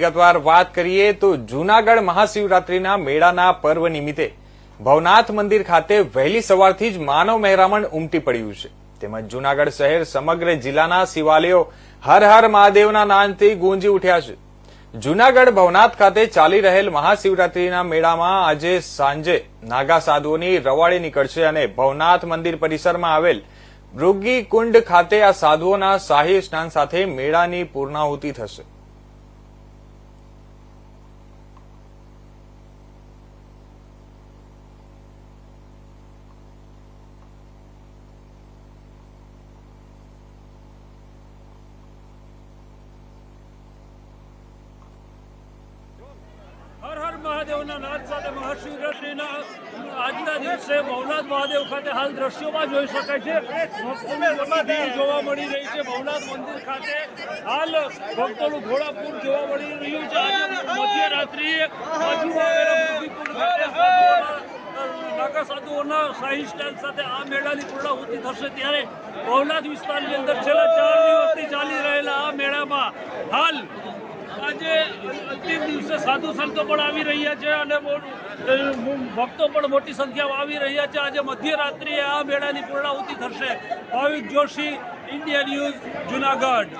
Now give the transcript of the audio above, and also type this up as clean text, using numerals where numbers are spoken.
વિગતવાર વાત કરીએ તો જૂનાગઢ મહાશિવરાત્રીના મેળાના પર્વ નિમિત્તે ભવનાથ મંદિર ખાતે વહેલી સવારથી જ માનવ મહેરામણ ઉમટી પડ્યું છે। તેમજ જૂનાગઢ શહેર સમગ્ર જિલ્લાના શિવાલયો હર હર મહાદેવના નાદથી ગુંજી ઉઠ્યા છે। જૂનાગઢ ભવનાથ ખાતે ચાલી રહેલ મહાશિવરાત્રીના મેળામાં આજે સાંજે નાગા સાધુઓની રવાડી નીકળશે અને ભવનાથ મંદિર પરિસરમાં આવેલ મૃગી કુંડ ખાતે આ સાધુઓના શાહી સ્નાન સાથે મેળાની પૂર્ણાહુતિ થશે। हर हर महादेवना नाद साथे महाशिवरात्रिना આજના દિવસે ભવનાથ મહાદેવ ખાતે હાલ દ્રશ્યોમાં જોઈ શકાય છે। ભક્તોની મોટી ભીડ જોવા મળી રહી છે। ભવનાથ મંદિર ખાતે હાલ ભક્તોનું ઘોડાપુર જોવા મળી રહ્યું છે। આજે મધ્યરાત્રિએ નાગા સાધુઓના શાહી સ્ટાઇલ સાથે આ મેળાની પૂર્ણાહુતિ થશે। ત્યારે ભવનાથ વિસ્તારની અંદર છેલ્લા 4 દિવસથી ચાલી રહેલા આ મેળામાં હાલ આજે અંતિમ દિવસે સાધુ સંતો પણ આવી રહ્યા છે અને ભક્તો પણ મોટી સંખ્યામાં આવી રહ્યા છે। આજે મધ્યરાત્રિએ આ મેળાની પૂર્ણાહુતિ થશે। ભાવિક જોશી, ઇન્ડિયા ન્યૂઝ, જૂનાગઢ।